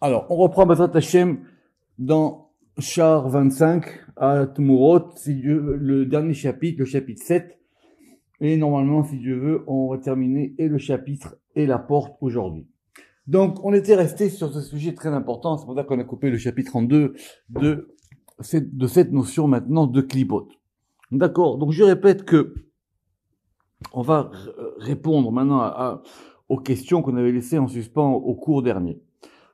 Alors, on reprend Bezrat Hashem dans Char 25 à Tmurot, si Dieu veut, le dernier chapitre, le chapitre 7. Et normalement, si Dieu veut, on va terminer et le chapitre et la porte aujourd'hui. Donc, on était resté sur ce sujet très important. C'est pour ça qu'on a coupé le chapitre en deux de cette notion maintenant de clipote. D'accord. Donc, je répète que on va répondre maintenant aux questions qu'on avait laissées en suspens au cours dernier.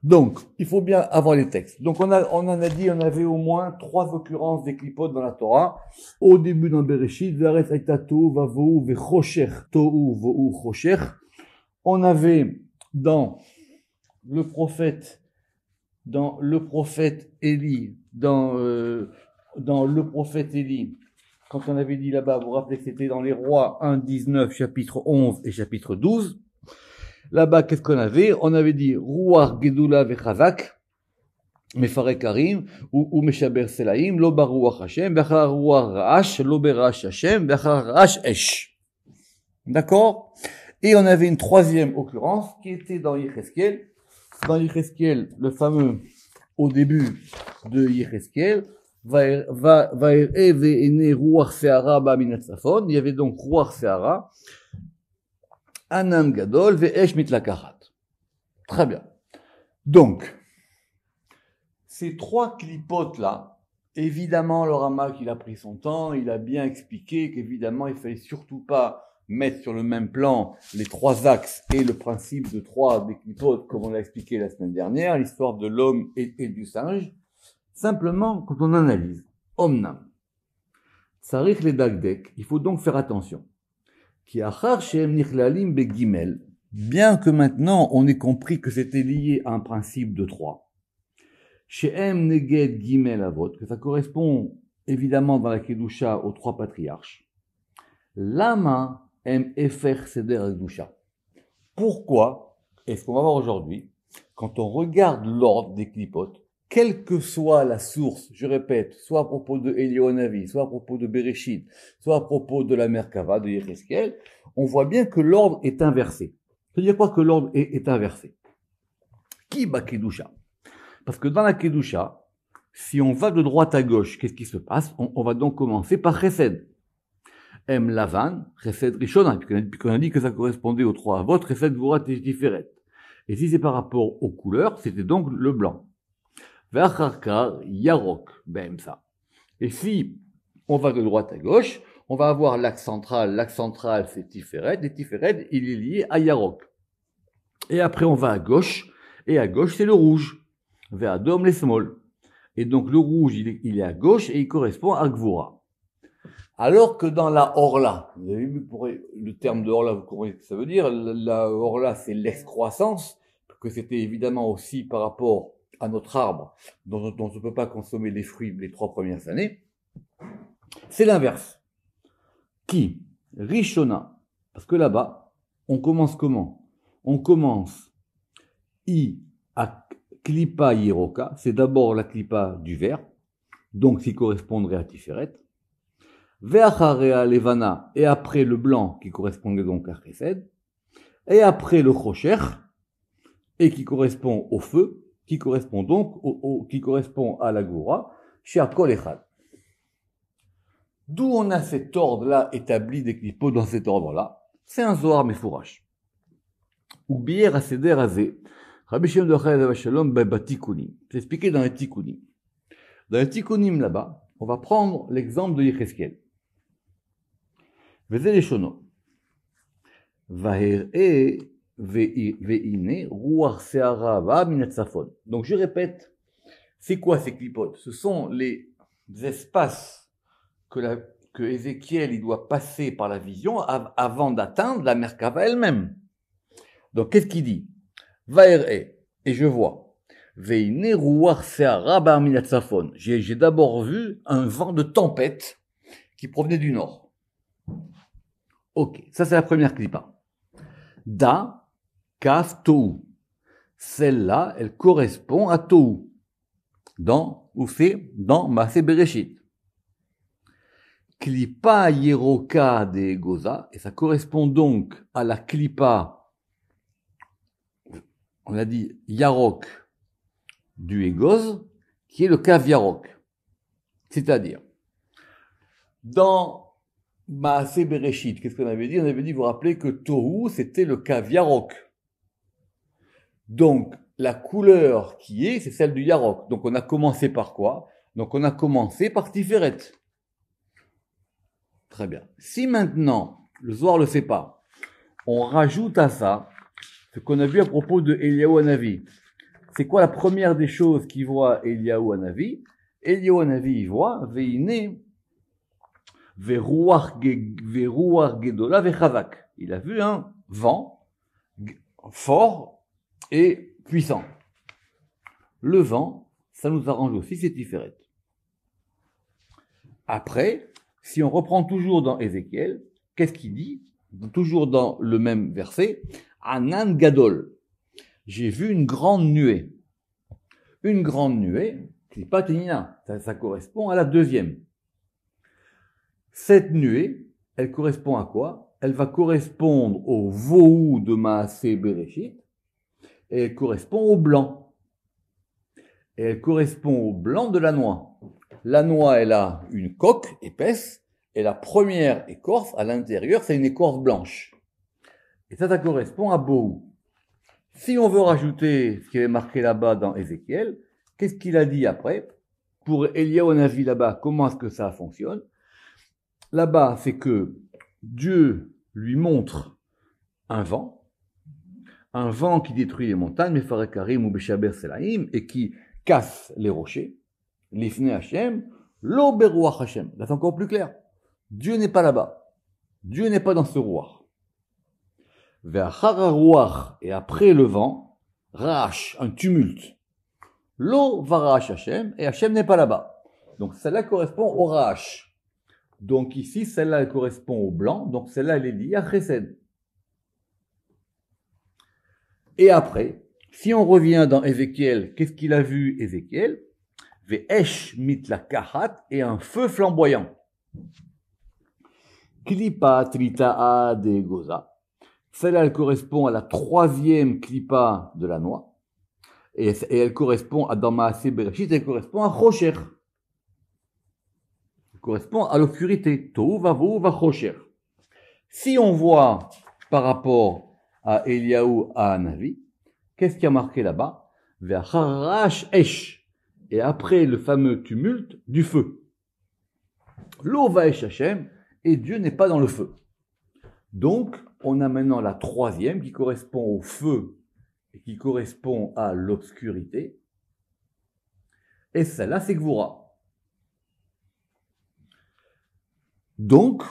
Donc, il faut bien avoir les textes. Donc, on en a dit, on avait au moins 3 occurrences des clipotes dans la Torah. Au début dans Bereshit, Ve'aretz hayta tohu vavohu ve'chosher tohu vohu chosher. On avait dans le prophète Élie, dans le prophète Élie, quand on avait dit là-bas, vous vous rappelez que c'était dans les Rois 1, 19, chapitre 11 et chapitre 12. Là-bas, qu'est-ce qu'on avait? On avait dit Ruach Gedula Vechazak, Mefarek Karim, ou Meshaber Selaim, Lo Baruach Hashem, Bechar Ruach Ra'ash, Lo Berash Hashem, Bechar Ra'ash Esh. D'accord? Et on avait une troisième occurrence qui était dans Yecheskel. Dans Yecheskel, le fameux, au début de Yecheskel, il y avait donc Ruach Seara, Anan Gadol, Ve'esh Mitlakarat. Très bien. Donc, ces 3 clipotes-là, évidemment, le Ramak, il a pris son temps, il a bien expliqué qu'évidemment, il fallait surtout pas mettre sur le même plan les 3 axes et le principe de 3 des clipotes, comme on l'a expliqué la semaine dernière, l'histoire de l'homme et du singe. Simplement, quand on analyse, Omnam, Sarich le Dagdek, il faut donc faire attention. Bien que maintenant on ait compris que c'était lié à un principe de 3. She'em neged gimel avot, que ça correspond évidemment dans la Kedusha aux 3 patriarches. Lama em efer seder kedusha. Pourquoi est-ce qu'on va voir aujourd'hui, quand on regarde l'ordre des clipotes, quelle que soit la source, je répète, soit à propos de Elionavi, soit à propos de Bereshit, soit à propos de la Merkava, de Yecheskel, on voit bien que l'ordre est inversé. C'est-à-dire quoi que l'ordre est inversé? Qui bat Kedusha? Parce que dans la Kedusha, si on va de droite à gauche, qu'est-ce qui se passe? On va donc commencer par Chesed. M. Lavan, Chesed Rishona, puisqu'on a dit que ça correspondait aux 3 avot, Chesed Vurat et Tiferet. Et si c'est par rapport aux couleurs, c'était donc le blanc. Ve'acharkar Yarok, Be'emsa. Et si on va de droite à gauche, on va avoir l'axe central. L'axe central, c'est Tiferet, et Tiferet, il est lié à Yarok. Et après, on va à gauche, et à gauche, c'est le rouge. Ve'adom les small. Et donc, le rouge, il est à gauche, et il correspond à Gvura. Alors que dans la Orla, vous avez vu le terme de Orla, vous comprenez ce que ça veut dire? La Orla, c'est l'excroissance, que c'était évidemment aussi par rapport à notre arbre, dont on ne peut pas consommer les fruits les 3 premières années. C'est l'inverse. Qui? Rishona. Parce que là-bas, on commence comment? On commence à Klipa Yeroka, c'est d'abord la Klipa du vert, donc qui correspondrait à Tiferet. Ve'acharea Levana, et après le blanc, qui correspondait donc à Chesed. Et après le Chosher, et qui correspond au feu, qui correspond donc qui correspond à la Goura, chez Akol Echad. D'où on a cet ordre-là établi des clipots dans cet ordre-là? C'est un Zohar Mefourash. Ou bier à Seder Azé, Rabbi Shem de Chayed Shalom Batikunim. C'est expliqué dans les Tikunim. Dans les Tikunim là-bas, on va prendre l'exemple de Yecheskel. Vezé les Shono. Vaher'e ve'ine ruach se'ara va minatzafon. Donc je répète, c'est quoi ces clipotes? Ce sont les espaces que Ézéchiel il doit passer par la vision avant d'atteindre la Merkava elle-même. Donc qu'est-ce qu'il dit? Vaher'e, et je vois. Ve'ine ruach se'ara va minatzafon. J'ai d'abord vu un vent de tempête qui provenait du nord. Ok, ça c'est la première clipa. Da, Kaf, Tohu. Celle-là, elle correspond à Tohu. Dans Maaseh Bereshit. Klipa Yeroka de Goza, et ça correspond donc à la klipa, on a dit Yarok du Egoz, qui est le Kav Yarok. C'est-à-dire, dans Maaseh Bereshit, qu'est-ce qu'on avait dit? On avait dit, vous vous rappelez que Tohu, c'était le Kav Yarok. Donc, la couleur qui est, c'est celle du Yarok. Donc, on a commencé par quoi? Donc, on a commencé par Tiferet. Très bien. Si maintenant, le Zohar ne le sait pas, on rajoute à ça ce qu'on a vu à propos de Eliyahu Hanavi. C'est quoi la première des choses qu'il voit Eliyahu Hanavi? Eliyahu Hanavi, il voit Veine Veruach Gedola Vechavak. Il a vu un vent fort et puissant. Le vent, ça nous arrange aussi, c'est Tiferet. Après, si on reprend toujours dans Ézéchiel, qu'est-ce qu'il dit? Toujours dans le même verset, Anan Gadol. J'ai vu une grande nuée. Une grande nuée, c'est pas Ténina, ça correspond à la deuxième. Cette nuée, elle correspond à quoi? Elle va correspondre au Vohu de Maaseh Bereshit, et elle correspond au blanc. Et elle correspond au blanc de la noix. La noix, elle a une coque épaisse, et la première écorce, à l'intérieur, c'est une écorce blanche. Et ça correspond à Bohu. Si on veut rajouter ce qui est marqué là-bas dans Ézéchiel, qu'est-ce qu'il a dit après? Pour Eliyahu Hanavi là-bas, comment est-ce que ça fonctionne? Là-bas, c'est que Dieu lui montre un vent qui détruit les montagnes, Mefarekarim ou Beshaber Selaim, et qui casse les rochers, Lifnei Hashem, Lo Beruach Hashem. Là, c'est encore plus clair. Dieu n'est pas là-bas. Dieu n'est pas dans ce roi. Ve'achar et après le vent, Rach, un tumulte. Lo Varash Hashem, et Hashem n'est pas là-bas. Donc celle-là correspond au Rach. Donc ici, celle-là, elle correspond au blanc, donc celle-là, elle est liée à Chesed. Et après, si on revient dans Ézéchiel, qu'est-ce qu'il a vu Ézéchiel? Ve'esh mitlakahat, et un feu flamboyant. Klipa trita'a de goza. Celle-là, elle correspond à la troisième klipa de la noix. Et elle correspond à, dans Maaseh Bereshit, elle correspond à Chosher. Elle correspond à l'obscurité. Tohu vavohu vachosher. Si on voit par rapport à Eliyahu Hanavi, qu'est-ce qui a marqué là-bas? Ve'acharash esh. Et après le fameux tumulte du feu. Lo vaesh Hashem, et Dieu n'est pas dans le feu. Donc, on a maintenant la troisième qui correspond au feu et qui correspond à l'obscurité. Et celle-là, c'est Gvura. Donc,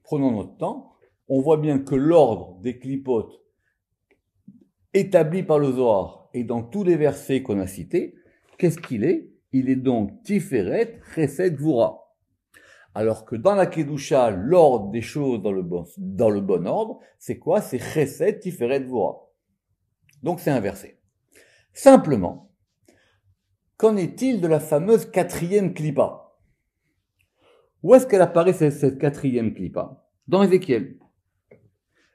prenons notre temps, on voit bien que l'ordre des clipotes établi par le Zohar et dans tous les versets qu'on a cités, qu'est-ce qu'il est? Il est donc Tiferet, Chesed, Gvura. Alors que dans la Kedusha, l'ordre des choses dans le bon ordre, c'est quoi? C'est Chesed, Tiferet, Gvura. Donc c'est inversé. Simplement, qu'en est-il de la fameuse quatrième clipa? Où est-ce qu'elle apparaît cette quatrième clipa? Dans Ézéchiel.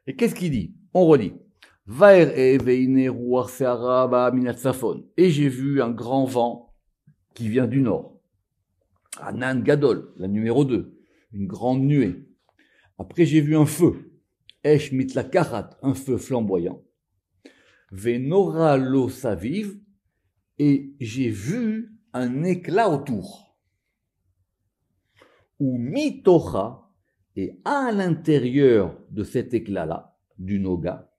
Et qu'est-ce qu'il dit? On relit. Et j'ai vu un grand vent qui vient du nord. Anan Gadol, la numéro 2, une grande nuée. Après, j'ai vu un feu. Esh mitlakarat, un feu flamboyant. Venora lo saviv, et j'ai vu un éclat autour. Ou mitocha, et à l'intérieur de cet éclat-là, du noga,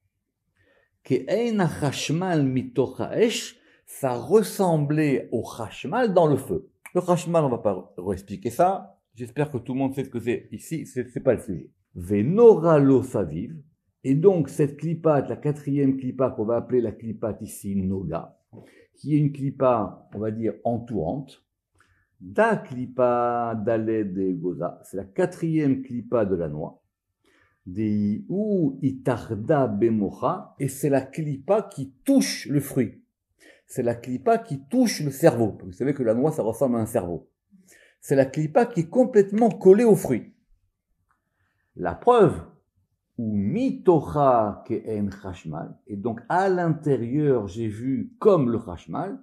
ke'en chashmal mitocha esh, ça ressemblait au chashmal dans le feu. Le chashmal, on va pas réexpliquer ça. J'espère que tout le monde sait ce que c'est. Ici, c'est pas le sujet. Venora lo saviv. Et donc, cette clipate, la quatrième clipate qu'on va appeler la clipate ici, Noga, qui est une clipate, on va dire, entourante. Da clipa daled de goza. C'est la quatrième clipate de la noix. Dei ou itarda bemocha. Et c'est la clipate qui touche le fruit. C'est la clipa qui touche le cerveau. Vous savez que la noix, ça ressemble à un cerveau. C'est la clipa qui est complètement collée au fruit. La preuve, ou mitocha ke'en chashmal, et donc à l'intérieur, j'ai vu comme le chashmal,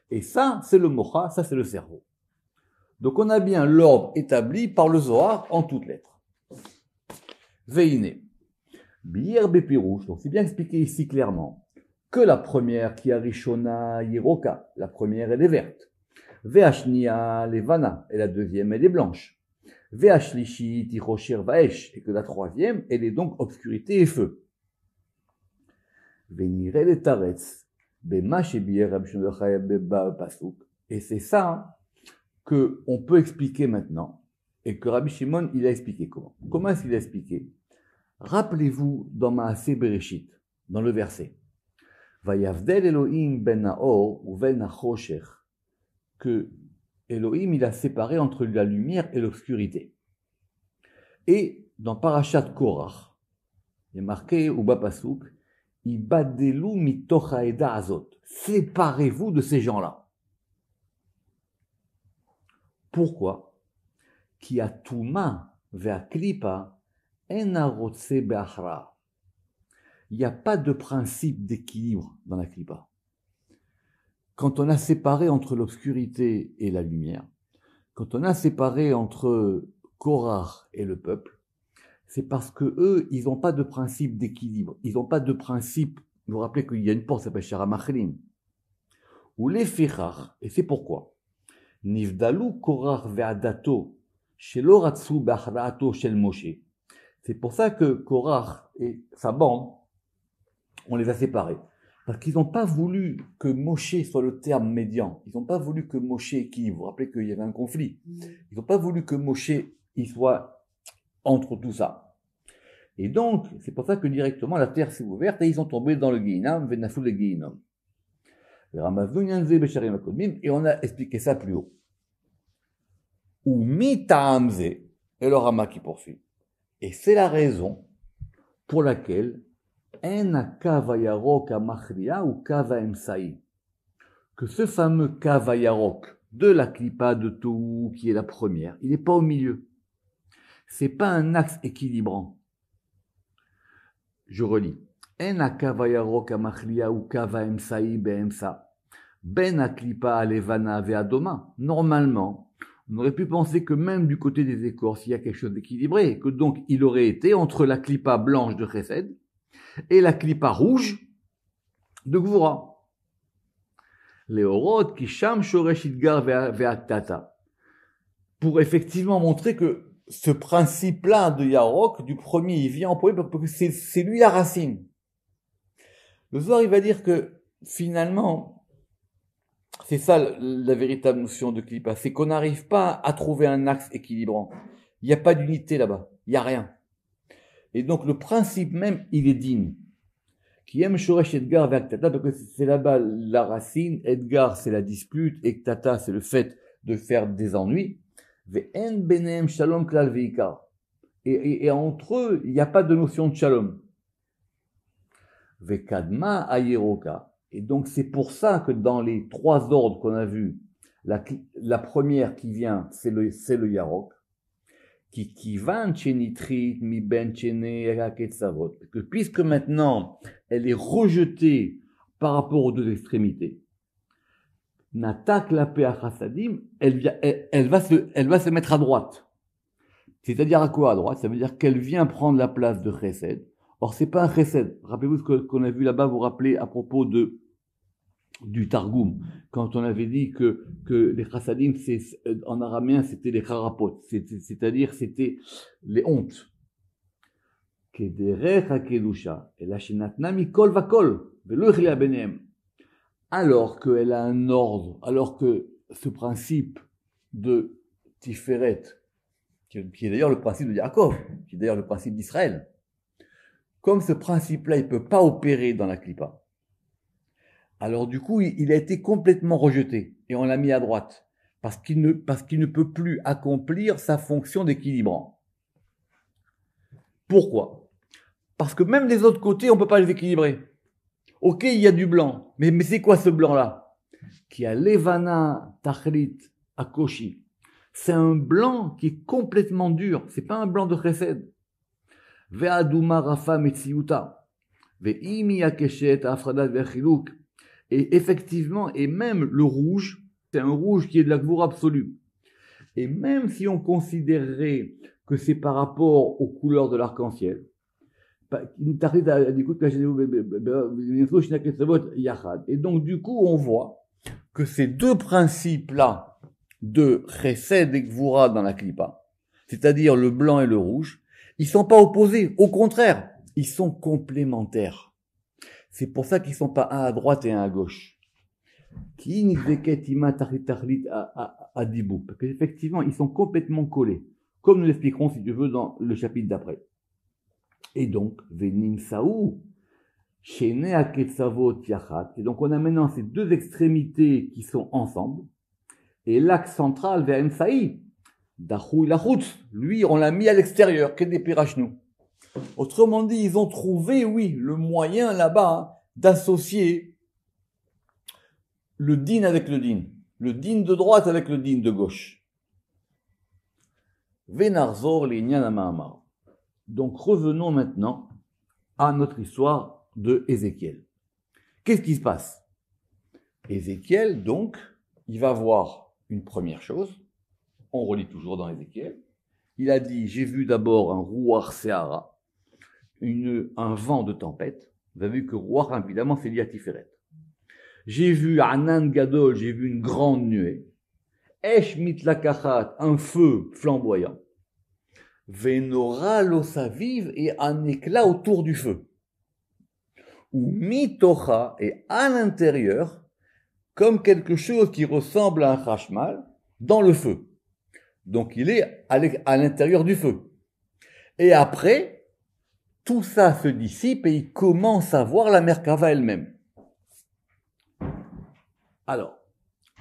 Et ça, c'est le mocha, ça c'est le cerveau. Donc on a bien l'ordre établi par le Zohar en toutes lettres. Veine. Bier bepirouche, donc c'est bien expliqué ici clairement que la première qui a Rishona Yeroka, la première elle est verte. Veashnia Levana, et la deuxième elle est blanche. Veashlishi Tirocher Vaesh, et que la troisième elle est donc obscurité et feu. Venire le Taretz, Bemash et Bier Pasuk, et c'est ça que on peut expliquer maintenant, et que Rabbi Shimon il a expliqué comment. Comment est-ce qu'il a expliqué? Rappelez-vous dans Maaseh Bereshit, dans le verset, Vayavdel Elohim ben Naor ou ben Nachoshech, que Elohim il a séparé entre la lumière et l'obscurité. Et dans Parashat Korach, il est marqué ou Bapasuk, Ibadelu mitoch haeda azot, séparez-vous de ces gens-là. Pourquoi? Ki atuma ve'aklipa enarotse be'achra. Il n'y a pas de principe d'équilibre dans la klipa. Quand on a séparé entre l'obscurité et la lumière, quand on a séparé entre Korach et le peuple, c'est parce que eux, ils n'ont pas de principe d'équilibre. Ils n'ont pas de principe. Vous vous rappelez qu'il y a une porte qui s'appelle Sharamachlim. Ou les Fichar. Et c'est pourquoi. Nivdalu Korach ve'adato shelo ratsu be'achraato shel Moshe. C'est pour ça que Korach et sa bande, on les a séparés. Parce qu'ils n'ont pas voulu que Moshe soit le terme médian. Ils n'ont pas voulu que Moshe équilibre. Vous vous rappelez qu'il y avait un conflit. Ils n'ont pas voulu que Moshe y soit entre tout ça. Et donc, c'est pour ça que directement la terre s'est ouverte et ils sont tombés dans le Guinam, Venafou le Guinam. Et on a expliqué ça plus haut. Ou Mitaamze, et le Rama qui poursuit. Et c'est la raison pour laquelle que ce fameux Kavayarok de la Klipa de Tohu, qui est la première, il n'est pas au milieu. C'est pas un axe équilibrant. Je relis. En Kavayarok amachlia ou Kava emsaï beemsa. Ben aklipa alevana veadoma. Normalement, on aurait pu penser que même du côté des écorces, il y a quelque chose d'équilibré, que donc il aurait été entre la Klipa blanche de Chesed et la Klipa rouge de Gvura. Léorod qui sham shoresh idgar ve'atata. Pour effectivement montrer que ce principe-là de Yarok, du premier, il vient en premier parce que c'est lui la racine. Le Zohar, il va dire que finalement, c'est ça la véritable notion de Klipa, c'est qu'on n'arrive pas à trouver un axe équilibrant. Il n'y a pas d'unité là-bas, il n'y a rien. Et donc le principe même, il est digne. Qui aime Shoresh Edgar vers Ktata, parce que c'est là-bas la racine, Edgar c'est la dispute, et Ktata c'est le fait de faire des ennuis. Ve'en benem shalom klal ve'ikar. Et entre eux, il n'y a pas de notion de shalom. Ve'kadma ayeroka. Et donc c'est pour ça que dans les trois ordres qu'on a vus, la première qui vient, c'est le Yarok. Qui van chenitrit mi ben chene haketsavot. Que puisque maintenant elle est rejetée par rapport aux deux extrémités, natak la pe achasadim, elle va se mettre à droite. C'est-à-dire à quoi à droite? Ça veut dire qu'elle vient prendre la place de Chesed. Or c'est pas un Chesed. Rappelez-vous ce qu'on a vu là-bas, vous rappelez à propos du Targum, quand on avait dit que les chassadim, en araméen, c'était les charapot, c'est-à-dire c'était les hontes. Alors qu'elle a un ordre, alors que ce principe de Tiferet, qui est d'ailleurs le principe de Yaakov, qui est d'ailleurs le principe d'Israël, comme ce principe-là, il ne peut pas opérer dans la Klippa, alors du coup, il a été complètement rejeté et on l'a mis à droite parce qu'il ne peut plus accomplir sa fonction d'équilibrant. Pourquoi? Parce que même les autres côtés, on ne peut pas les équilibrer. Ok, il y a du blanc, mais c'est quoi ce blanc-là? Qui a levana tachlit akoshi. C'est un blanc qui est complètement dur. C'est pas un blanc de chesed. Ve'aduma rafa metziuta. Ve'imi akeshet afradat ve'chiluk. Et effectivement, et même le rouge, c'est un rouge qui est de la gvoura absolue. Et même si on considérerait que c'est par rapport aux couleurs de l'arc-en-ciel, et donc du coup on voit que ces deux principes-là de chesed et gvoura dans la klipa, c'est-à-dire le blanc et le rouge, ils sont pas opposés, au contraire, ils sont complémentaires. C'est pour ça qu'ils sont pas un à droite et un à gauche. Parce qu'effectivement, ils sont complètement collés, comme nous l'expliquerons, si tu veux, dans le chapitre d'après. Et donc, Venim Saou, Shene Aketsavot Yachat. Et donc, on a maintenant ces deux extrémités qui sont ensemble. Et l'axe central, vers Saï, Dachou Lachutz, lui, on l'a mis à l'extérieur, que des pirachnou. Autrement dit, ils ont trouvé, oui, le moyen là-bas d'associer le din avec le din de droite avec le din de gauche. Venarzor l'inyan amar. Donc revenons maintenant à notre histoire de Ézéchiel. Qu'est-ce qui se passe? Ézéchiel, donc, il va voir une première chose. On relit toujours dans Ézéchiel. Il a dit, j'ai vu d'abord un Ruach Seara, un vent de tempête. Vous avez vu que Ruach, évidemment, c'est lié à Tiferet. J'ai vu Anan Gadol, j'ai vu une grande nuée. Esh Mitlakachat, un feu flamboyant. Venora l'osaviv, et un éclat autour du feu. Ou Mitocha, et à l'intérieur, comme quelque chose qui ressemble à un chashmal, dans le feu. Donc il est à l'intérieur du feu. Et après, tout ça se dissipe et il commence à voir la Merkava elle-même. Alors,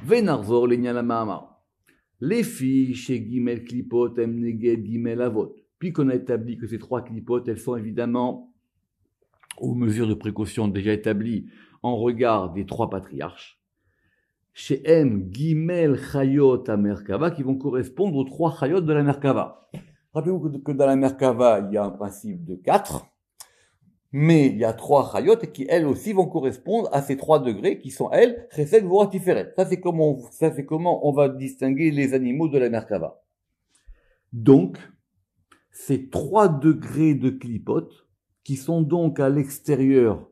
Venarzor l'Enyalama. Les filles chez Gimel Klipot, Emneged Gimel Avot. Puis qu'on a établi que ces trois Klipot, elles sont évidemment aux mesures de précaution déjà établies en regard des trois patriarches. Chez M, Gimel Chayot à Merkava, qui vont correspondre aux trois Chayot de la Merkava. Rappelez-vous que dans la Merkava, il y a un principe de 4. Mais il y a trois chayot qui, elles aussi, vont correspondre à ces 3 degrés qui sont, elles, chesed, gvura, tiferet. Ça, c'est comment on va distinguer les animaux de la Merkava. Donc, ces 3 degrés de klipote, qui sont donc à l'extérieur,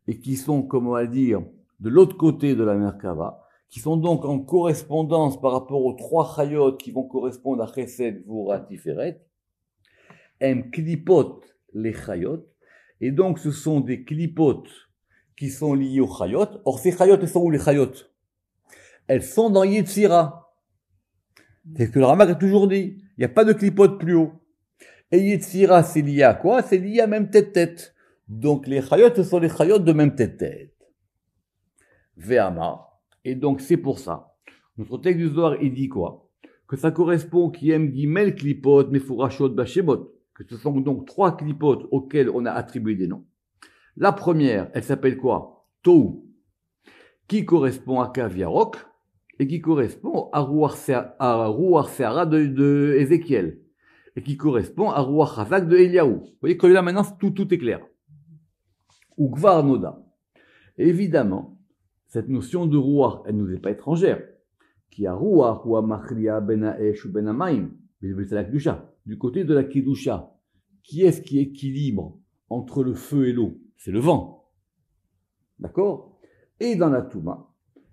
et qui sont, comme on va dire, de l'autre côté de la Merkava, qui sont donc en correspondance par rapport aux 3 chayot qui vont correspondre à chesed, gvura, tiferet, em klipot, les chayot. Et donc, ce sont des klipotes qui sont liés aux chayot. Or, ces chayot, elles sont où les chayot? Elles sont dans Yetzira. C'est ce que le Ramak a toujours dit. Il n'y a pas de klipote plus haut. Et Yetzira, c'est lié à quoi? C'est lié à même tête-tête. Donc, les chayot, ce sont les chayot de même tête-tête. Ve'ama. Et donc, c'est pour ça. Notre texte du Zohar, il dit quoi? Que ça correspond qui aime gimel klipot, mefurashot bashemot. Que ce sont donc 3 klipotes auxquels on a attribué des noms. La première, elle s'appelle quoi? Tou, qui correspond à Kaviarok, et qui correspond à Ruach Seara de Ézéchiel, et qui correspond à Ruach Hazak de Eliaou. Vous voyez que là maintenant tout est clair. Ou Gvar Noda. Évidemment, cette notion de Ruach, elle ne nous est pas étrangère. Qui a Ruach ou Machria ben Haesh ou ben Hamaim. Du côté de la Kedusha, qui est-ce qui équilibre entre le feu et l'eau? C'est le vent. D'accord? Et dans la Touma,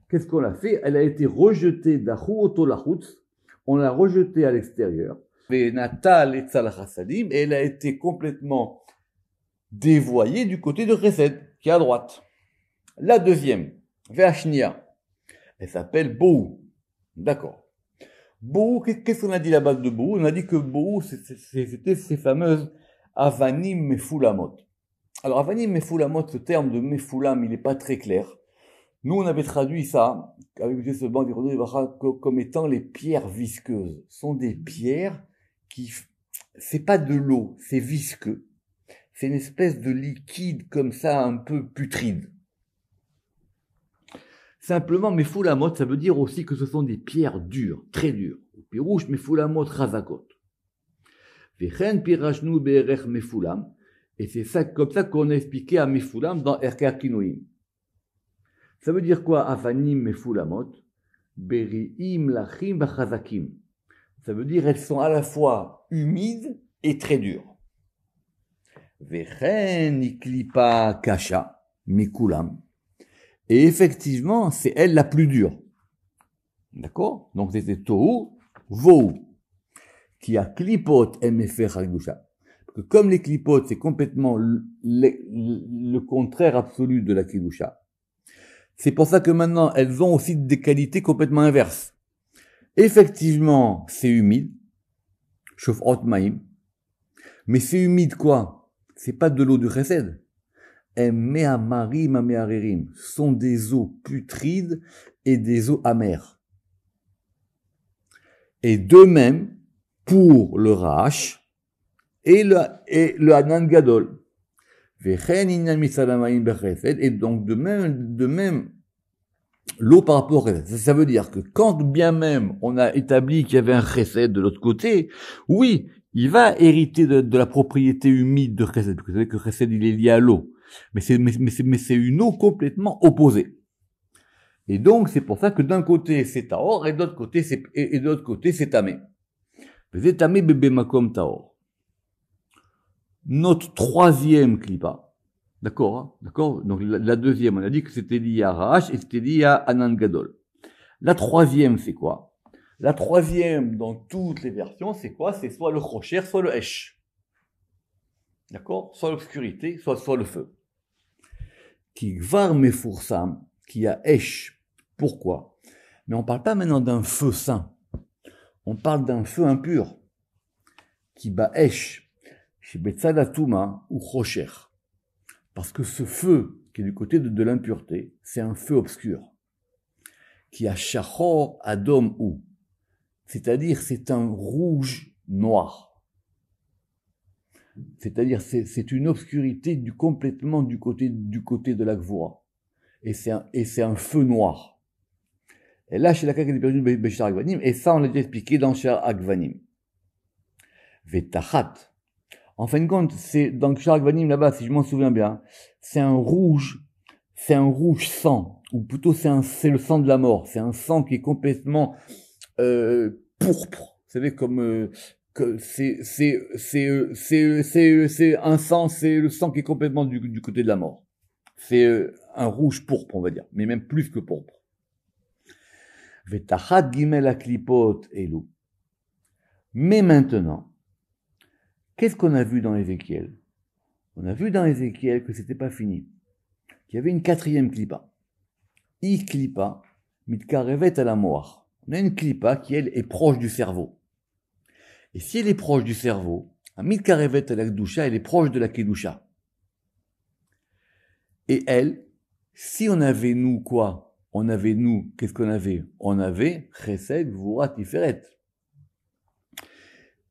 qu'est-ce qu'on a fait? Elle a été rejetée d'Achuoto Lachutz, on l'a rejetée à l'extérieur, et elle a été complètement dévoyée du côté de Chesed, qui est à droite. La deuxième, Veachnia, elle s'appelle Bou. D'accord. Bou, qu'est-ce qu'on a dit là-bas de Bou? On a dit que Bou, c'était ces fameuses Avanim Mefulamot. Alors, Avanim Mefulamot, ce terme de Mefulam, il n'est pas très clair. Nous, on avait traduit ça, avec M. Seban, comme étant les pierres visqueuses. Ce sont des pierres qui, c'est pas de l'eau, c'est visqueux. C'est une espèce de liquide comme ça, un peu putride. Simplement, Mefulamot, ça veut dire aussi que ce sont des pierres dures, très dures. Pirouche, Mefulamot, Razakot. Vechen, Pirachnu, Berech, Mefulam. Et c'est ça, comme ça qu'on a expliqué à Mefulam dans Erka Kinoïm. Ça veut dire quoi? Avanim mefulamot, beriim lachim vachazakim. Ça veut dire elles sont à la fois humides et très dures. Vechen iklipa kasha mikulam. Et effectivement, c'est elle la plus dure. D'accord? Donc c'était tohu, vohu. Qui a klipot emefer hagdusha. Comme les clipotes, c'est complètement le contraire absolu de la kedusha. C'est pour ça que maintenant, elles ont aussi des qualités complètement inverses. Effectivement, c'est humide, shofot maim, mais c'est humide quoi? C'est pas de l'eau du chesed. Me'amarim ame'arerim sont des eaux putrides et des eaux amères. Et de même, pour le Rash et le Hanan Gadol. Et donc, de même, l'eau par rapport à ça veut dire que quand bien même on a établi qu'il y avait un chesed de l'autre côté, oui, il va hériter de la propriété humide de chesed, parce que vous savez que chesed il est lié à l'eau. Mais c'est une eau complètement opposée. Et donc, c'est pour ça que d'un côté c'est Taor et de l'autre côté c'est Tamé. C'est Tamé bébé makom Taor. Notre troisième klipa, d'accord, hein, d'accord. Donc la deuxième, on a dit que c'était lié à Rash et c'était lié à Hanan Gadol. La troisième, c'est quoi? La troisième, dans toutes les versions, c'est quoi? C'est soit le Chocher, soit le Esh. D'accord? Soit l'obscurité, soit le feu. Qui gvar mefursam, qui a Esh. Pourquoi? Mais on parle pas maintenant d'un feu saint. On parle d'un feu impur. Qui bat Esh. Chez Betzadatuma ou Chocher. Parce que ce feu, qui est du côté de l'impureté, c'est un feu obscur. Qui a Shachor Adom ou. C'est-à-dire, c'est un rouge noir. C'est-à-dire, c'est une obscurité complètement du côté de la Gvura. Et c'est un feu noir. Et là, chez la Kaka des périodes Béchar Agvanim, et ça, on l'a déjà expliqué dans Shar Agvanim. Vetachat. En fin de compte, c'est dans Shar Agvanim là-bas, si je m'en souviens bien, c'est un rouge sang, ou plutôt c'est le sang de la mort. C'est un sang qui est complètement pourpre. Vous savez, comme c'est un sang, c'est le sang qui est complètement du côté de la mort. C'est un rouge pourpre, on va dire, mais même plus que pourpre. Vetachat gimel aklipot elu. Mais maintenant, qu'est-ce qu'on a vu dans Ézéchiel? On a vu dans Ézéchiel que c'était pas fini, qu'il y avait une quatrième klipa. I klipa mitkarevet à la moire. On a une klipa qui, elle, est proche du cerveau. Et si elle est proche du cerveau, à mitkarevet à la kedusha, elle est proche de la kedusha. Et elle, si on avait nous quoi? On avait nous, qu'est-ce qu'on avait? On avait chesed, gvura, tiferet.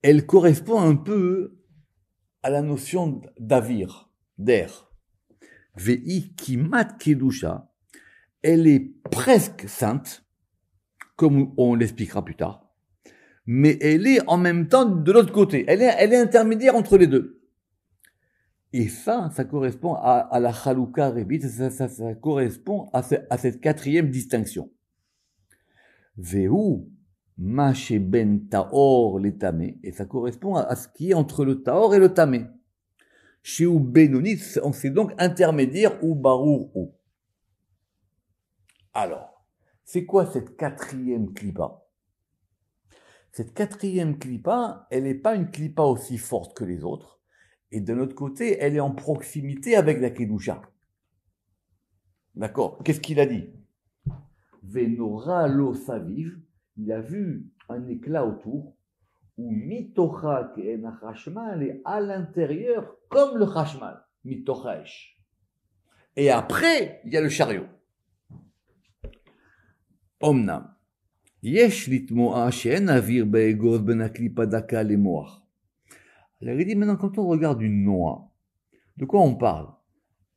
Elle correspond un peu à la notion d'avir, d'air. Vei kimat kedusha, elle est presque sainte, comme on l'expliquera plus tard, mais elle est en même temps de l'autre côté. Elle est intermédiaire entre les deux. Et ça correspond à la chalouka rébit, ça correspond à cette quatrième distinction. Vehu mache ben taor le tamé, et ça correspond à ce qui est entre le taor et le tamé. Chez ou benoni, on sait donc intermédiaire ou barour ou. Alors, c'est quoi cette quatrième klipa? Cette quatrième klipa, elle n'est pas une klipa aussi forte que les autres. Et de l'autre côté, elle est en proximité avec la kedusha. D'accord? Qu'est-ce qu'il a dit? Venora lo saviv, il a vu un éclat autour, où mitocha ke'en hachmal est à l'intérieur comme le chashmal, mitochaesh. Et après, il y a le chariot. Omnam, yesh litmoa she'en avir be'egoz ben aklipa daka le moach. Alors il dit maintenant, quand on regarde une noix, de quoi on parle?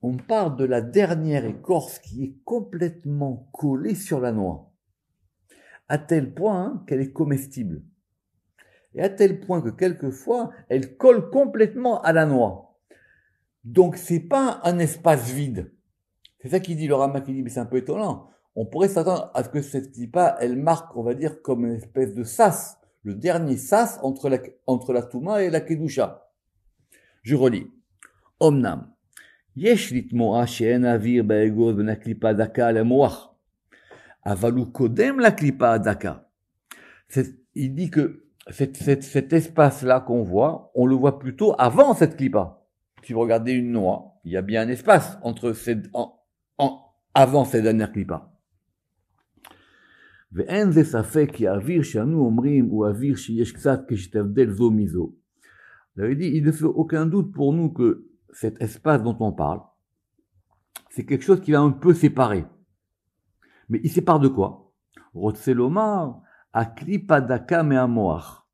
On parle de la dernière écorce qui est complètement collée sur la noix, à tel point qu'elle est comestible. Et à tel point que quelquefois, elle colle complètement à la noix. Donc c'est pas un espace vide, C'est ça qu'il dit, le Rama qui dit, mais c'est un peu étonnant. On pourrait s'attendre à ce que cette clipa, elle marque, on va dire, comme une espèce de sas, le dernier sas entre la Touma et la Kedusha. Je relis. Omnam. יש לתמוה שאין אוויר באגוז בין הקליפה הדקה למוח, אבל הוא קודם לקליפה הדקה. Il dit que cet espace-là qu'on voit, on le voit plutôt avant cette clipa. Si vous regardez une noix, il y a bien un espace entre avant cette dernière clipa. ואין זה ספק כי האוויר שאנו אומרים הוא אוויר שיש קצת כשתבדל זו מזו. Il ne fait aucun doute pour nous que cet espace dont on parle, c'est quelque chose qui va un peu séparer. Mais il sépare de quoi? Rotselomar, a klipa daka me moach.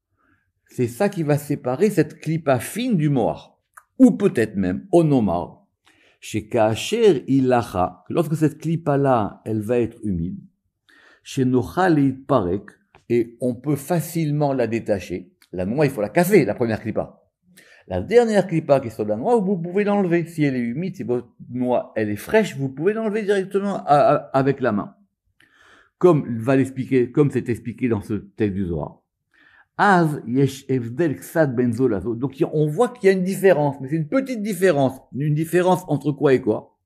C'est ça qui va séparer cette klipa fine du moach. Ou peut-être même, onomar, chez Kacher ilacha, lorsque cette klipa-là, elle va être humide, chez Nochal parek, et on peut facilement la détacher. La noix, il faut la casser, la première klipa. La dernière clipa qui est sur la noix, vous pouvez l'enlever. Si elle est humide, si votre noix, elle est fraîche, vous pouvez l'enlever directement avec la main. Comme c'est expliqué dans ce texte du Zohar. Az yesh evdel ksad benzo lazo. Donc, on voit qu'il y a une différence, mais c'est une petite différence. Une différence entre quoi et quoi?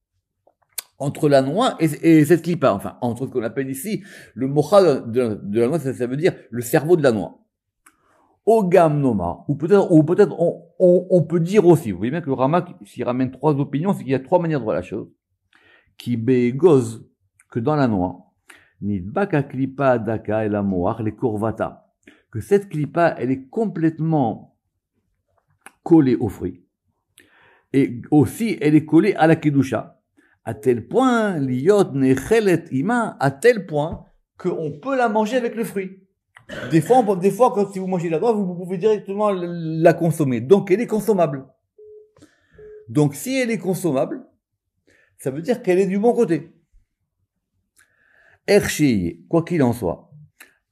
Entre la noix et cette clipa. Enfin, entre ce qu'on appelle ici, le mocha de la noix, ça veut dire le cerveau de la noix. Ogam Noma, ou peut-être on peut dire aussi, vous voyez bien que le Rama, s'il ramène trois opinions, c'est qu'il y a trois manières de voir la chose. Qui bégoz, que dans la noix, nidbaka klipa daka et la moar, les korvata, que cette klipa, elle est complètement collée au fruit. Et aussi, elle est collée à la kedusha. À tel point, liot nechelet ima, à tel point qu'on peut la manger avec le fruit. Des fois, quand si vous mangez la noix, vous pouvez directement la consommer. Donc, elle est consommable. Donc, si elle est consommable, ça veut dire qu'elle est du bon côté. Ershi, quoi qu'il en soit,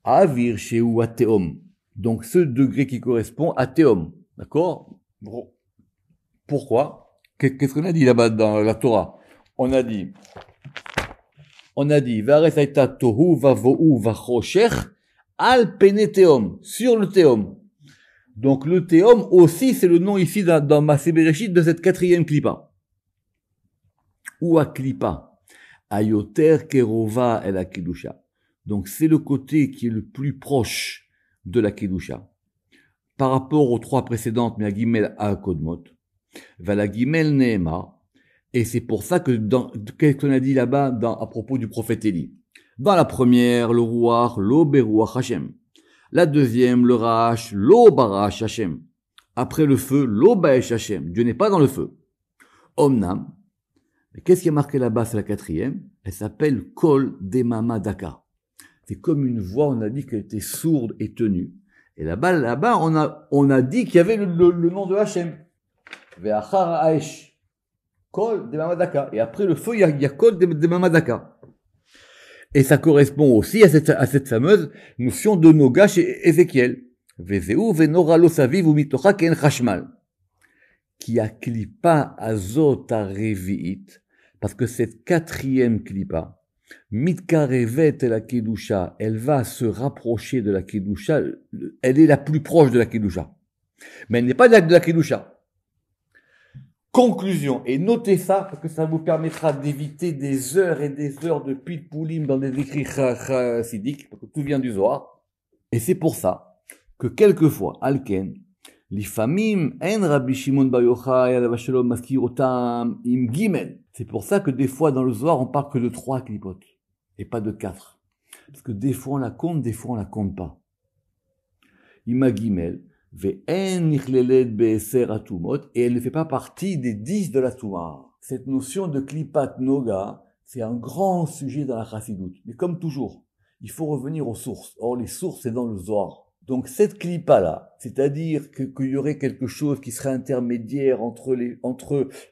avir chez ou ateom. Donc, ce degré qui correspond à teom. D'accord? Bon. Pourquoi? Qu'est-ce qu'on a dit là-bas dans la Torah? On a dit, Varesaita tohu vavohu vachoshech, al peneteum, sur le théum. Donc le théum aussi, c'est le nom ici dans Maaseh Bereshit de cette quatrième klipa. Ou à klipa, ayoter kerova el kedusha. Donc c'est le côté qui est le plus proche de la kedusha. Par rapport aux trois précédentes, mais à Gimel à Kodmot, va la Gimel Nehema, et c'est pour ça que qu'est-ce qu'on a dit là-bas à propos du prophète Élie. Dans la première, le Ruach, lo beruach Hashem. La deuxième, le Rach, lo barash Hashem. Après le feu, lo baesh Hashem. Dieu n'est pas dans le feu. Omnam. Mais qu'est-ce qui est marqué là-bas, c'est la quatrième? Elle s'appelle Kol Demama Daka. C'est comme une voix, on a dit qu'elle était sourde et tenue. Et là-bas, on a dit qu'il y avait le nom de Hashem. Ve'achar Haesh. Kol Demama Daka. Et après le feu, il y a Kol Demama Daka. Et ça correspond aussi à cette fameuse notion de Noga chez Ézéchiel. Vezeu venora lo saviv umitocha ken chashmal. Qui a klipa azot areviit. Parce que cette quatrième klipa, mitkarevet la kedusha, elle va se rapprocher de la kedusha. Elle est la plus proche de la kedusha. Mais elle n'est pas de la kedusha. Conclusion, et notez ça parce que ça vous permettra d'éviter des heures et des heures de pitpoulim dans des écrits chassidiques, parce que tout vient du Zohar. Et c'est pour ça que quelquefois, Alken, l'ifamim en Rabbi Shimon bar Yochai alav shalom maskir otam im gimel. C'est pour ça que des fois dans le Zohar on parle que de 3 klipotes et pas de 4. Parce que des fois on la compte, des fois on la compte pas. Ima gimel. Et elle ne fait pas partie des 10 de la Touma. Cette notion de Klipat Noga, c'est un grand sujet dans la Chassidoute. Mais comme toujours, il faut revenir aux sources. Or, les sources, c'est dans le Zohar. Donc, cette Klipa-là, c'est-à-dire qu'il y aurait quelque chose qui serait intermédiaire entre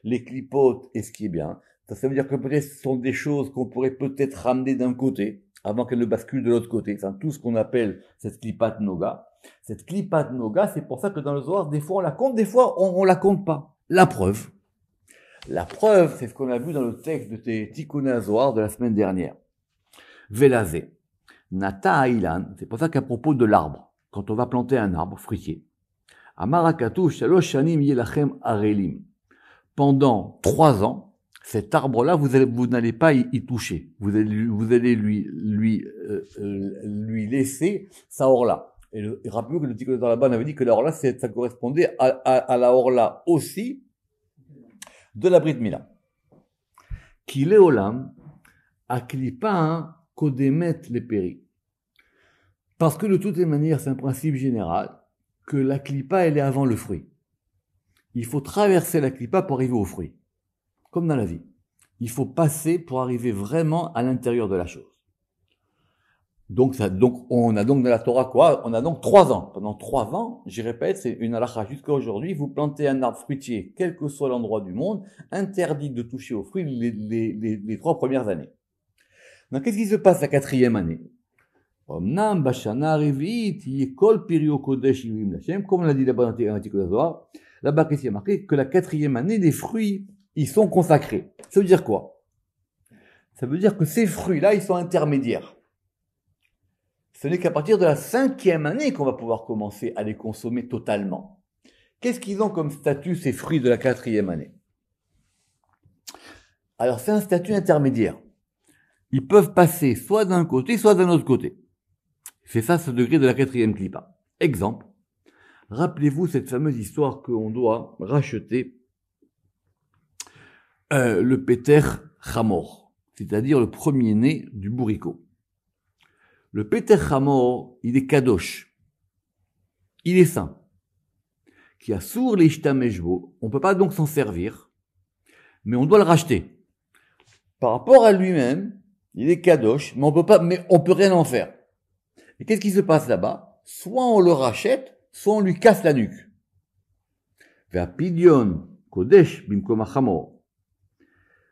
les Klipotes et ce qui est bien, ça veut dire que peut-être ce sont des choses qu'on pourrait peut-être ramener d'un côté, avant qu'elles ne basculent de l'autre côté. C'est tout ce qu'on appelle cette Klipat Noga. Cette Klipat Noga, c'est pour ça que dans le Zohar, des fois on la compte, des fois on la compte pas. La preuve, La preuve, c'est ce qu'on a vu dans le texte de Tikkun Azohar de la semaine dernière. Velazé. Nata Ailan, c'est pour ça qu'à propos de l'arbre, quand on va planter un arbre fruitier, Amarakatu Shalosh Shanim Yelachem Arelim. Pendant 3 ans, cet arbre-là, vous n'allez pas y toucher. Vous allez lui laisser sa orla. Et rappelez-vous que le Tikkun Azohar là-bas, on avait dit que la orla, ça correspondait à la orla aussi de la Brit Mila. Qu'il est olam, aklipa kodemet les péri. Parce que de toutes les manières, c'est un principe général, que la klipa, elle est avant le fruit. Il faut traverser la klipa pour arriver au fruit. Comme dans la vie. Il faut passer pour arriver vraiment à l'intérieur de la chose. Donc on a donc dans la Torah quoi? On a donc 3 ans. Pendant 3 ans, j'y répète, c'est une halakha jusqu'à aujourd'hui, vous plantez un arbre fruitier, quel que soit l'endroit du monde, interdit de toucher aux fruits les 3 premières années. Donc qu'est-ce qui se passe la 4e année? Comme on l'a dit là-bas dans l'article de Zohar, là-bas qu'est-ce qui est marqué? Que la 4e année, les fruits, ils sont consacrés. Ça veut dire quoi? Ça veut dire que ces fruits-là, ils sont intermédiaires. Ce n'est qu'à partir de la 5e année qu'on va pouvoir commencer à les consommer totalement. Qu'est-ce qu'ils ont comme statut, ces fruits de la 4e année? Alors, c'est un statut intermédiaire. Ils peuvent passer soit d'un côté, soit d'un autre côté. C'est ça, ce degré de la 4e klipa. Exemple. Rappelez-vous cette fameuse histoire qu'on doit racheter le Péter Hamor, c'est-à-dire le premier-né du bourricot. Le Péter Hamor, il est kadosh. Il est saint. Qui a sourd les ishtameshbo. On ne peut pas donc s'en servir, mais on doit le racheter. Par rapport à lui-même, il est kadosh, mais on peut rien en faire. Et qu'est-ce qui se passe là-bas? Soit on le rachète, soit on lui casse la nuque. Ve'apidion kodesh bimkom hachamor.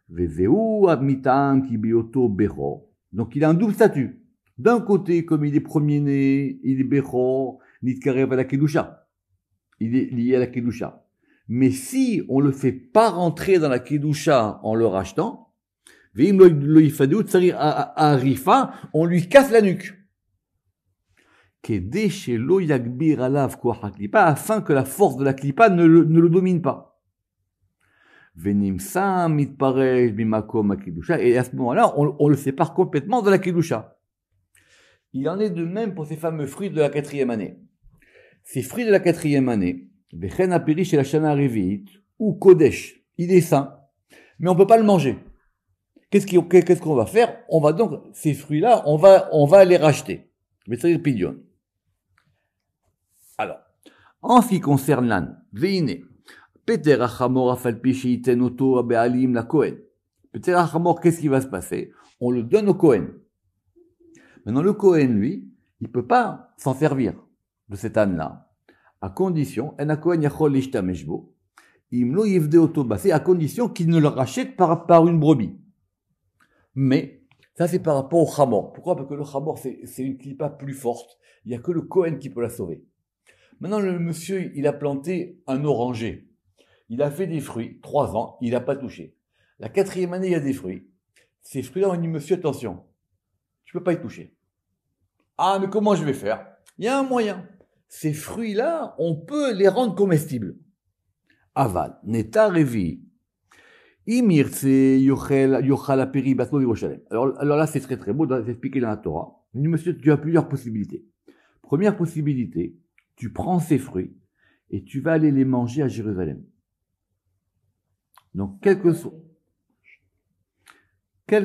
Ve'zeu admitam ki bioto bechor. Donc il a un double statut. D'un côté, comme il est premier-né, il est bechor, nitkarev à la kedusha. Il est lié à la kedusha. Mais si on le fait pas rentrer dans la kedusha en le rachetant, ve'im lo yifadeu tsarir arifa, on lui casse la nuque. Afin que la force de la klipa ne le domine pas. Et à ce moment-là, on le sépare complètement de la kedusha. Il en est de même pour ces fameux fruits de la 4e année. Ces fruits de la 4e année, ou kodesh, il est sain, mais on peut pas le manger. Qu'est-ce qu'on va faire? On va donc, ces fruits-là, on va les racheter. C'est-à-dire pidion. Alors, en ce qui concerne l'âne, veine, Peter Achamor afalpi sheiten oto abealim la Kohen. Peter Achamor, qu'est-ce qui va se passer? On le donne au Kohen. Maintenant, le Kohen, lui, il peut pas s'en servir de cet âne-là, à condition, en Kohen yachol lishtameshbo, imlo yivde oto basé, à condition qu'il ne le rachète par une brebis. Mais, ça c'est par rapport au Hamor. Pourquoi? Parce que le Hamor, c'est une klipa plus forte. Il n'y a que le Kohen qui peut la sauver. Maintenant, le monsieur, il a planté un oranger. Il a fait des fruits, 3 ans, il n'a pas touché. La 4e année, il y a des fruits. Ces fruits-là, on dit, monsieur, attention, tu ne peux pas y toucher. Ah, mais comment je vais faire? Il y a un moyen. Ces fruits-là, on peut les rendre comestibles. Aval, neta revi. Alors là, c'est très très beau, c'est expliqué dans la Torah. Il dit, monsieur, tu as plusieurs possibilités. Première possibilité, tu prends ces fruits et tu vas aller les manger à Jérusalem. Donc, quel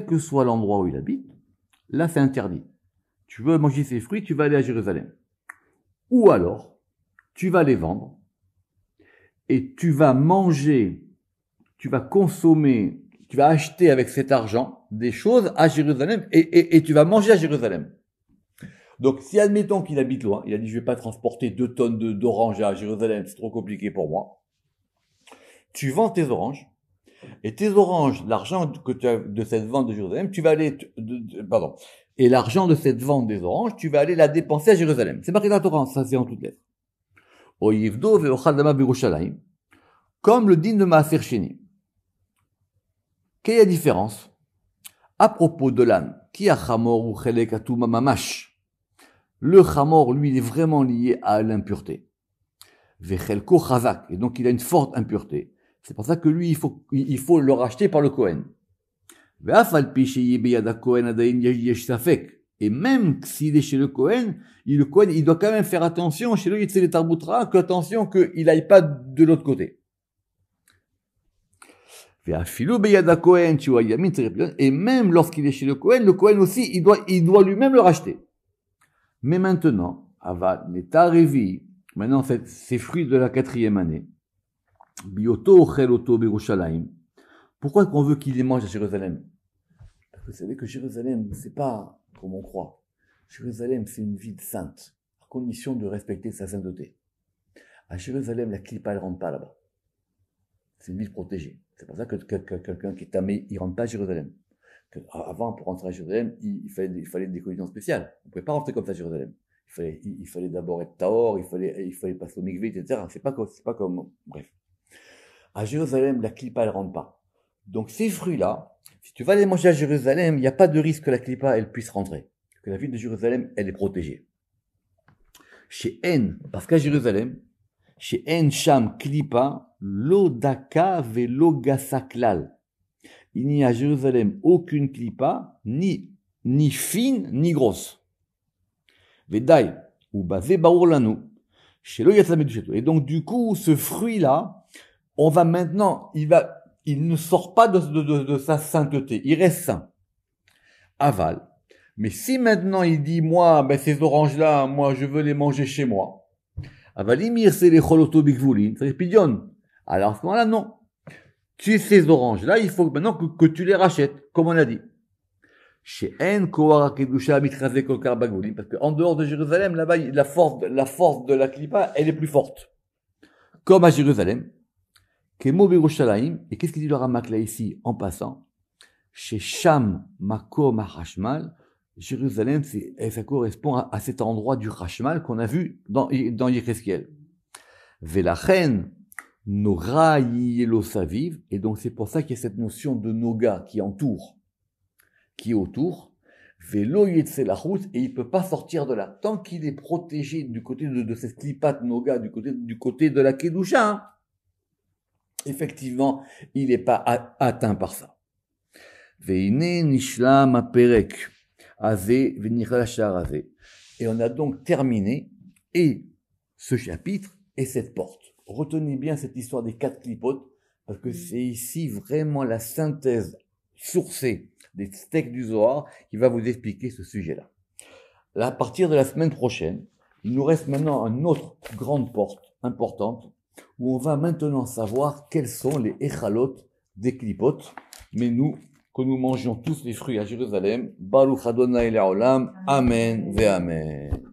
que soit l'endroit où il habite, là, c'est interdit. Tu veux manger ces fruits, tu vas aller à Jérusalem. Ou alors, tu vas les vendre et tu vas manger, tu vas consommer, tu vas acheter avec cet argent des choses à Jérusalem et tu vas manger à Jérusalem. Donc, si admettons qu'il habite loin, il a dit, je vais pas transporter 2 tonnes d'oranges à Jérusalem, c'est trop compliqué pour moi. Tu vends tes oranges, et tes oranges, l'argent que tu as de cette vente de Jérusalem, tu vas aller, et l'argent de cette vente des oranges, tu vas aller la dépenser à Jérusalem. C'est marqué dans la Torah, ça c'est en toutes lettres. Comme le din de Maaser Sheni. Quelle est la différence? À propos de l'âne, qui a chamor ou chelek atuma mamash? Le chamor, lui, il est vraiment lié à l'impureté. Vechelko chazak, et donc il a une forte impureté. C'est pour ça que lui, il faut le racheter par le Kohen. Ve'afal pi sheyeh beyad Kohen adayin yesh safek. Et même s'il est chez le Kohen, il doit quand même faire attention, chez lui, il tarbutra, que attention qu'il aille pas de l'autre côté. Et même lorsqu'il est chez le Kohen aussi, il doit lui-même le racheter. Mais maintenant, maintenant c'est fruit de la 4e année. Pourquoi qu'on veut qu'il les mange à Jérusalem? Parce que vous savez que Jérusalem, c'est pas comme on croit. Jérusalem, c'est une ville sainte, à condition de respecter sa sainteté. À Jérusalem, la clipa, elle rentre pas là-bas. C'est une ville protégée. C'est pour ça que quelqu'un qui est tamé, il rentre pas à Jérusalem. Avant, pour rentrer à Jérusalem, il fallait des conditions spéciales. On pouvait pas rentrer comme ça à Jérusalem. Il fallait d'abord être tahor, il fallait passer au mikvé, etc. C'est pas comme, bref. À Jérusalem, la clipa, elle rentre pas. Donc, ces fruits-là, si tu vas les manger à Jérusalem, il n'y a pas de risque que la clipa, elle puisse rentrer. Que la ville de Jérusalem, elle est protégée. Chez parce qu'à Jérusalem, chez Sham klipa, lodaka velogasaklal. Il n'y a à Jérusalem aucune klipa, ni fine, ni grosse. Vedai, ou basé baourlanu, chez lo yatsameduchetu. Et donc, du coup, ce fruit-là, on va maintenant, il ne sort pas de sa sainteté, il reste saint. Aval. Mais si maintenant il dit, moi, ces oranges-là, moi, je veux les manger chez moi. Avalimir, c'est les choloto bigvoulin, c'est les pidion. Alors, à ce moment-là, non. Ces oranges-là, il faut maintenant que tu les rachètes, comme on a dit. Chez En, Kohara, Kedusha, Mitraze, Kolkar, Bagvoulin, parce qu'en dehors de Jérusalem, là-bas, la force de la clipa, elle est plus forte. Comme à Jérusalem. Kemo Birushalayim, et qu'est-ce qu'il dit le Ramak là ici, en passant? Chez Sham, Makom, Hashmal, Jérusalem, ça correspond à cet endroit du Hashmal qu'on a vu dans Yecheskel. Velachen, Nora Yelo Saviv, et donc c'est pour ça qu'il y a cette notion de Noga qui est autour. Velo Yetzelachut, et il peut pas sortir de là. Tant qu'il est protégé du côté de cette klipat Noga, du côté de la Kedusha, hein, effectivement, il n'est pas atteint par ça. Veine nishlam aperek azé venira azé. Et on a donc terminé et ce chapitre et cette porte. Retenez bien cette histoire des 4 clipotes parce que c'est ici vraiment la synthèse sourcée des textes du Zohar qui va vous expliquer ce sujet-là. Là, à partir de la semaine prochaine, il nous reste maintenant une autre grande porte importante où on va maintenant savoir quels sont les échalot des clipotes. Mais que nous mangions tous les fruits à Jérusalem. Baruch Adonai Le'olam. Amen ve Amen.